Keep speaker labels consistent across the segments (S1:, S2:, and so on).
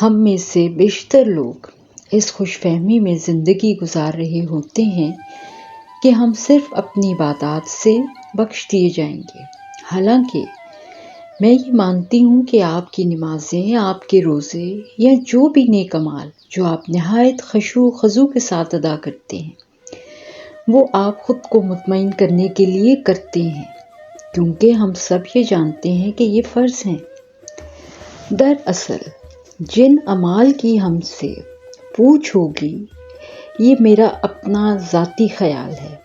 S1: ہم میں سے بیشتر لوگ اس خوش فہمی میں زندگی گزار رہے ہوتے ہیں کہ ہم صرف اپنی عبادات سے بخش دیے جائیں گے، حالانکہ میں یہ مانتی ہوں کہ آپ کی نمازیں، آپ کے روزے یا جو بھی نیک اعمال جو آپ نہایت خشوع و خضوع کے ساتھ ادا کرتے ہیں، وہ آپ خود کو مطمئن کرنے کے لیے کرتے ہیں، کیونکہ ہم سب یہ جانتے ہیں کہ یہ فرض ہیں۔ دراصل جن اعمال کی ہم سے پوچھ ہوگی، یہ میرا اپنا ذاتی خیال ہے،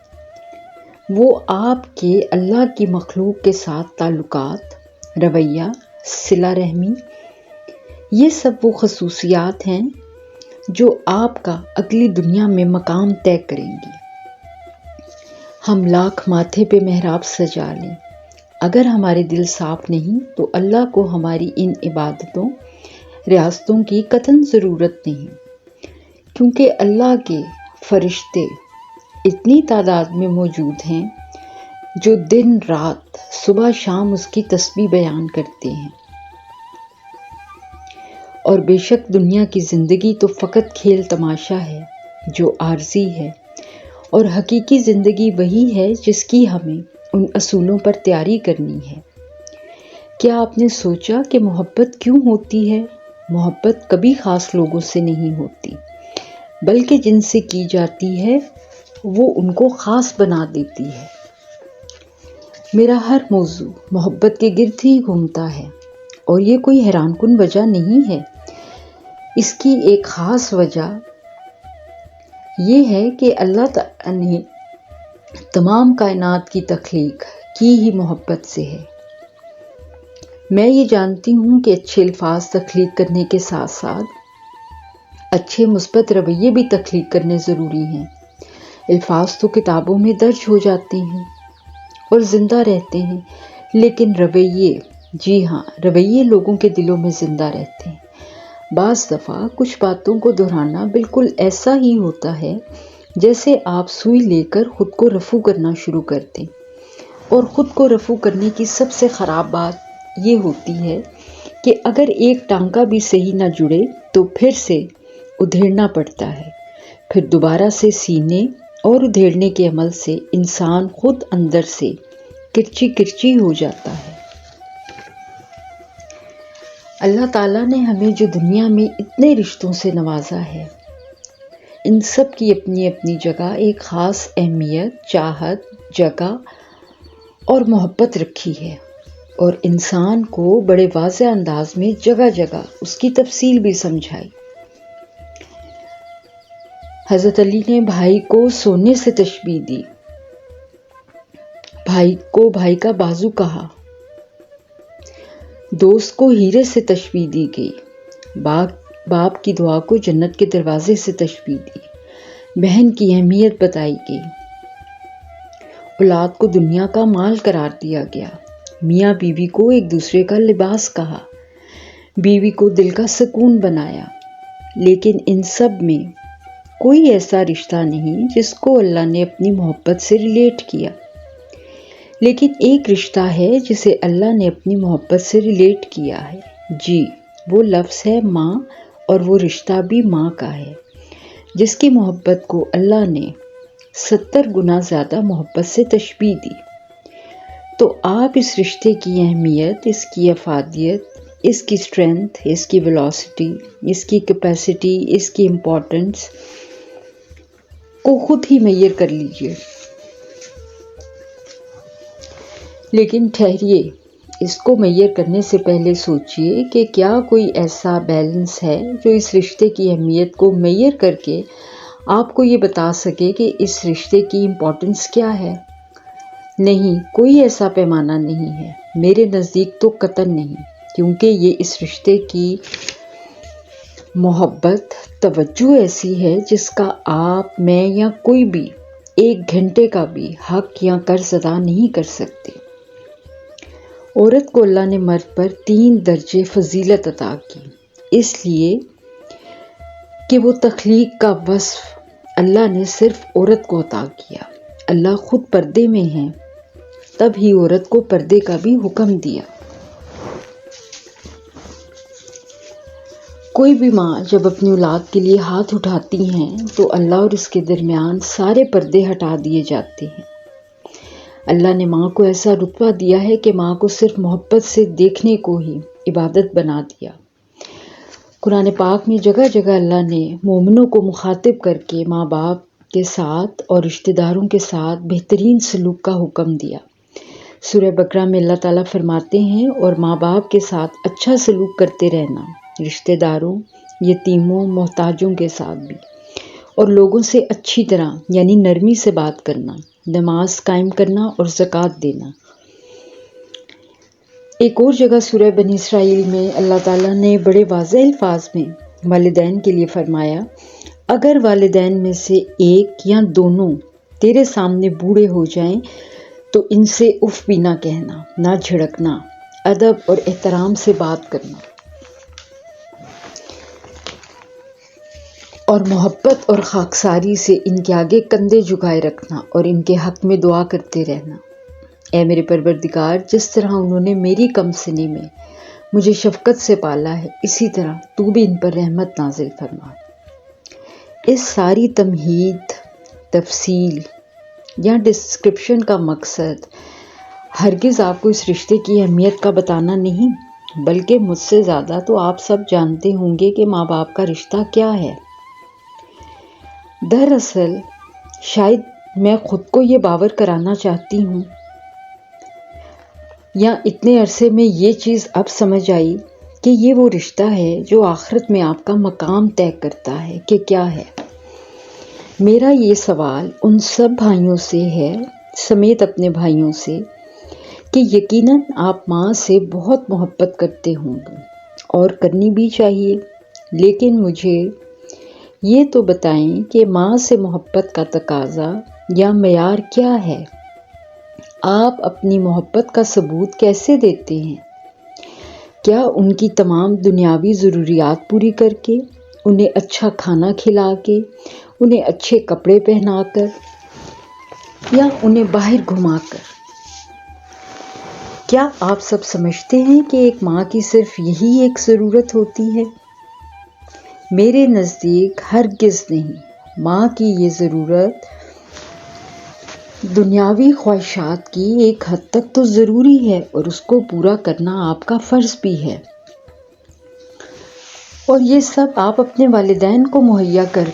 S1: وہ آپ کے اللہ کی مخلوق کے ساتھ تعلقات، رویہ، صلہ رحمی، یہ سب وہ خصوصیات ہیں جو آپ کا اگلی دنیا میں مقام طے کریں گی۔ ہم لاکھ ماتھے پہ محراب سجا لیں، اگر ہمارے دل صاف نہیں تو اللہ کو ہماری ان عبادتوں، ریاستوں کی قطعاً ضرورت نہیں، کیونکہ اللہ کے فرشتے اتنی تعداد میں موجود ہیں جو دن رات، صبح شام اس کی تسبیح بیان کرتے ہیں۔ اور بے شک دنیا کی زندگی تو فقط کھیل تماشا ہے جو عارضی ہے، اور حقیقی زندگی وہی ہے جس کی ہمیں ان اصولوں پر تیاری کرنی ہے۔ کیا آپ نے سوچا کہ محبت کیوں ہوتی ہے؟ محبت کبھی خاص لوگوں سے نہیں ہوتی، بلکہ جن سے کی جاتی ہے وہ ان کو خاص بنا دیتی ہے۔ میرا ہر موضوع محبت کے گرد ہی گھومتا ہے، اور یہ کوئی حیران کن وجہ نہیں ہے۔ اس کی ایک خاص وجہ یہ ہے کہ اللہ تعالیٰ نے تمام کائنات کی تخلیق کی ہی محبت سے ہے۔ میں یہ جانتی ہوں کہ اچھے الفاظ تخلیق کرنے کے ساتھ ساتھ اچھے مثبت رویے بھی تخلیق کرنے ضروری ہیں۔ الفاظ تو کتابوں میں درج ہو جاتے ہیں اور زندہ رہتے ہیں، لیکن رویے، جی ہاں، رویے لوگوں کے دلوں میں زندہ رہتے ہیں۔ بعض دفعہ کچھ باتوں کو دہرانا بالکل ایسا ہی ہوتا ہے جیسے آپ سوئی لے کر خود کو رفو کرنا شروع کر دیں، اور خود کو رفو کرنے کی سب سے خراب بات یہ ہوتی ہے کہ اگر ایک ٹانکا بھی صحیح نہ جڑے تو پھر سے ادھیڑنا پڑتا ہے، پھر دوبارہ سے سینے اور ادھیڑنے کے عمل سے انسان خود اندر سے کرچی کرچی ہو جاتا ہے۔ اللہ تعالیٰ نے ہمیں جو دنیا میں اتنے رشتوں سے نوازا ہے، ان سب کی اپنی اپنی جگہ ایک خاص اہمیت، چاہت، جگہ اور محبت رکھی ہے، اور انسان کو بڑے واضح انداز میں جگہ جگہ اس کی تفصیل بھی سمجھائی۔ حضرت علی نے بھائی کو سونے سے تشبیہ دی، بھائی کو بھائی کا بازو کہا، دوست کو ہیرے سے تشبیہ دی گئی، باپ کی دعا کو جنت کے دروازے سے تشبیہ دی، بہن کی اہمیت بتائی گئی، اولاد کو دنیا کا مال قرار دیا گیا، میاں بیوی کو ایک دوسرے کا لباس کہا، بیوی کو دل کا سکون بنایا۔ لیکن ان سب میں کوئی ایسا رشتہ نہیں جس کو اللہ نے اپنی محبت سے ریلیٹ کیا، لیکن ایک رشتہ ہے جسے اللہ نے اپنی محبت سے ریلیٹ کیا ہے، جی، وہ لفظ ہے ماں، اور وہ رشتہ بھی ماں کا ہے، جس کی محبت کو اللہ نے 70 گنا زیادہ محبت سے تشبیہ دی۔ تو آپ اس رشتے کی اہمیت، اس کی افادیت، اس کی اسٹرینتھ، اس کی ویلوسٹی، اس کی کیپیسٹی، اس کی امپورٹنس کو خود ہی میئر کر لیجئے۔ لیکن ٹھہریے، اس کو میئر کرنے سے پہلے سوچئے کہ کیا کوئی ایسا بیلنس ہے جو اس رشتے کی اہمیت کو میئر کر کے آپ کو یہ بتا سکے کہ اس رشتے کی امپورٹنس کیا ہے؟ نہیں، کوئی ایسا پیمانہ نہیں ہے، میرے نزدیک تو قطعاً نہیں، کیونکہ یہ اس رشتے کی محبت، توجہ ایسی ہے جس کا آپ، میں یا کوئی بھی 1 گھنٹے کا بھی حق یا قرض ادا نہیں کر سکتے۔ عورت کو اللہ نے مرد پر 3 درجے فضیلت عطا کی، اس لیے کہ وہ تخلیق کا وصف اللہ نے صرف عورت کو عطا کیا۔ اللہ خود پردے میں ہے، تب ہی عورت کو پردے کا بھی حکم دیا۔ کوئی بھی ماں جب اپنی اولاد کے لیے ہاتھ اٹھاتی ہیں تو اللہ اور اس کے درمیان سارے پردے ہٹا دیے جاتے ہیں۔ اللہ نے ماں کو ایسا رتبہ دیا ہے کہ ماں کو صرف محبت سے دیکھنے کو ہی عبادت بنا دیا۔ قرآن پاک میں جگہ جگہ اللہ نے مومنوں کو مخاطب کر کے ماں باپ کے ساتھ اور رشتہ داروں کے ساتھ بہترین سلوک کا حکم دیا۔ سورہ بقرہ میں اللہ تعالیٰ فرماتے ہیں، اور ماں باپ کے ساتھ اچھا سلوک کرتے رہنا، رشتہ داروں، یتیموں، محتاجوں کے ساتھ بھی، اور لوگوں سے اچھی طرح یعنی نرمی سے بات کرنا، نماز قائم کرنا اور زکوٰۃ دینا۔ ایک اور جگہ سورہ بنی اسرائیل میں اللہ تعالیٰ نے بڑے واضح الفاظ میں والدین کے لیے فرمایا، اگر والدین میں سے ایک یا دونوں تیرے سامنے بوڑھے ہو جائیں تو ان سے اف بھی نہ کہنا، نہ جھڑکنا، ادب اور احترام سے بات کرنا، اور محبت اور خاکساری سے ان کے آگے کندھے جھکائے رکھنا اور ان کے حق میں دعا کرتے رہنا۔ اے میرے پروردگار، جس طرح انہوں نے میری کم سنی میں مجھے شفقت سے پالا ہے، اسی طرح تو بھی ان پر رحمت نازل فرما۔ اس ساری تمہید، تفصیل یا ڈسکرپشن کا مقصد ہرگز آپ کو اس رشتے کی اہمیت کا بتانا نہیں، بلکہ مجھ سے زیادہ تو آپ سب جانتے ہوں گے کہ ماں باپ کا رشتہ کیا ہے۔ دراصل شاید میں خود کو یہ باور کرانا چاہتی ہوں، یا اتنے عرصے میں یہ چیز اب سمجھ آئی کہ یہ وہ رشتہ ہے جو آخرت میں آپ کا مقام طے کرتا ہے کہ کیا ہے۔ میرا یہ سوال ان سب بھائیوں سے ہے، سمیت اپنے بھائیوں سے، کہ یقیناً آپ ماں سے بہت محبت کرتے ہوں گے اور کرنی بھی چاہیے، لیکن مجھے یہ تو بتائیں کہ ماں سے محبت کا تقاضا یا معیار کیا ہے؟ آپ اپنی محبت کا ثبوت کیسے دیتے ہیں؟ کیا ان کی تمام دنیاوی ضروریات پوری کر کے، انہیں اچھا کھانا کھلا کے، انہیں اچھے کپڑے پہنا کر، یا انہیں باہر گھما کر؟ کیا آپ سب سمجھتے ہیں کہ ایک ماں کی صرف یہی ایک ضرورت ہوتی ہے؟ میرے نزدیک ہرگز نہیں۔ ماں کی یہ ضرورت دنیاوی خواہشات کی ایک حد تک تو ضروری ہے، اور اس کو پورا کرنا آپ کا فرض بھی ہے، اور یہ سب آپ اپنے والدین کو مہیا کر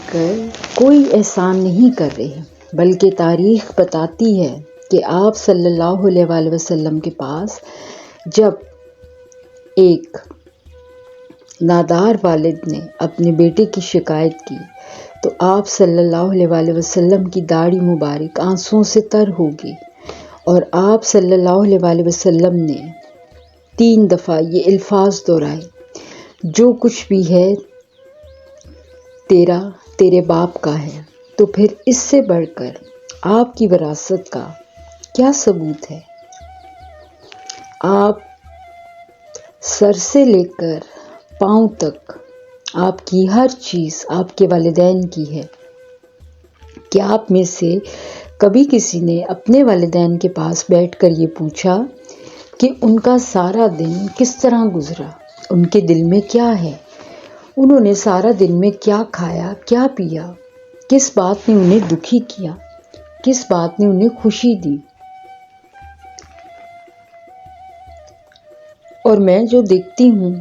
S1: کوئی احسان نہیں کر رہے، بلکہ تاریخ بتاتی ہے کہ آپ صلی اللہ علیہ وآلہ وسلم کے پاس جب ایک نادار والد نے اپنے بیٹے کی شکایت کی تو آپ صلی اللہ علیہ وآلہ وسلم کی داڑھی مبارک آنسوؤں سے تر ہو گئی، اور آپ صلی اللہ علیہ وآلہ وسلم نے 3 دفعہ یہ الفاظ دہرائے، جو کچھ بھی ہے تیرا تیرے باپ کا ہے۔ تو پھر اس سے بڑھ کر آپ کی وراثت کا کیا ثبوت ہے؟ آپ سر سے لے کر پاؤں تک آپ کی ہر چیز آپ کے والدین کی ہے۔ کیا آپ میں سے کبھی کسی نے اپنے والدین کے پاس بیٹھ کر یہ پوچھا کہ ان کا سارا دن کس طرح گزرا، ان کے دل میں کیا ہے، انہوں نے سارا دن میں کیا کھایا، کیا پیا، کس بات نے انہیں دکھی کیا، کس بات نے انہیں خوشی دی؟ اور میں جو دیکھتی ہوں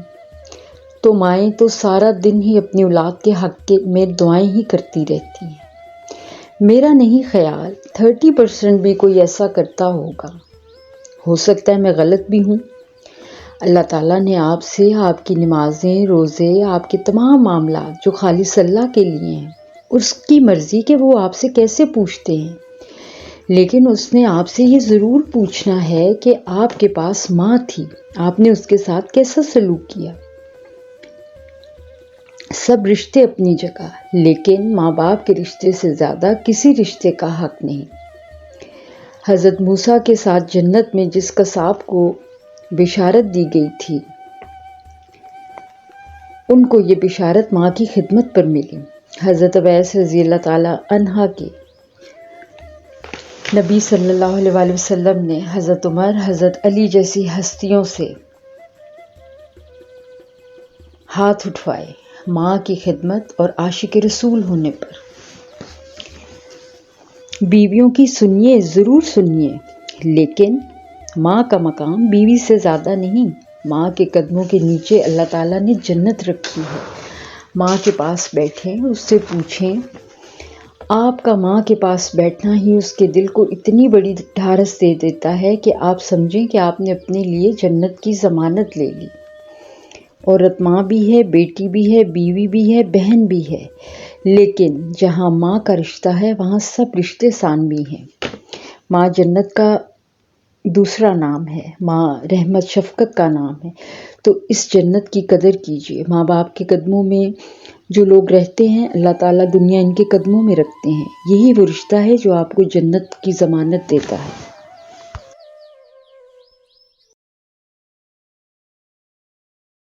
S1: تو مائیں تو سارا دن ہی اپنی اولاد کے حق میں دعائیں ہی کرتی رہتی ہیں۔ میرا نہیں خیال 30% بھی کوئی ایسا کرتا ہوگا، ہو سکتا ہے میں غلط بھی ہوں۔ اللہ تعالیٰ نے آپ سے آپ کی نمازیں، روزے، آپ کے تمام معاملات جو خالص اللہ کے لیے ہیں، اس کی مرضی کہ وہ آپ سے کیسے پوچھتے ہیں، لیکن اس نے آپ سے یہ ضرور پوچھنا ہے کہ آپ کے پاس ماں تھی، آپ نے اس کے ساتھ کیسا سلوک کیا۔ سب رشتے اپنی جگہ، لیکن ماں باپ کے رشتے سے زیادہ کسی رشتے کا حق نہیں۔ حضرت موسیٰ کے ساتھ جنت میں جس قصاب کو بشارت دی گئی تھی، ان کو یہ بشارت ماں کی خدمت پر ملی۔ حضرت اویس رضی اللہ تعالی عنہ کے نبی صلی اللہ علیہ وآلہ وسلم نے حضرت عمر، حضرت علی جیسی ہستیوں سے ہاتھ اٹھوائے، ماں کی خدمت اور عاشق رسول ہونے پر۔ بیویوں کی سنیے، ضرور سنیے، لیکن ماں کا مقام بیوی سے زیادہ نہیں۔ ماں کے قدموں کے نیچے اللہ تعالیٰ نے جنت رکھی ہے۔ ماں کے پاس بیٹھیں، اس سے پوچھیں۔ آپ کا ماں کے پاس بیٹھنا ہی اس کے دل کو اتنی بڑی ڈھارس دے دیتا ہے کہ آپ سمجھیں کہ آپ نے اپنے لیے جنت کی ضمانت لے لی۔ عورت ماں بھی ہے، بیٹی بھی ہے، بیوی بھی ہے، بہن بھی ہے، لیکن جہاں ماں کا رشتہ ہے وہاں سب رشتے ثانوی ہیں۔ ماں جنت کا دوسرا نام ہے، ماں رحمت شفقت کا نام ہے۔ تو اس جنت کی قدر کیجیے۔ ماں باپ کے قدموں میں جو لوگ رہتے ہیں، اللہ تعالیٰ دنیا ان کے قدموں میں رکھتے ہیں۔ یہی وہ رشتہ ہے جو آپ کو جنت کی ضمانت دیتا ہے۔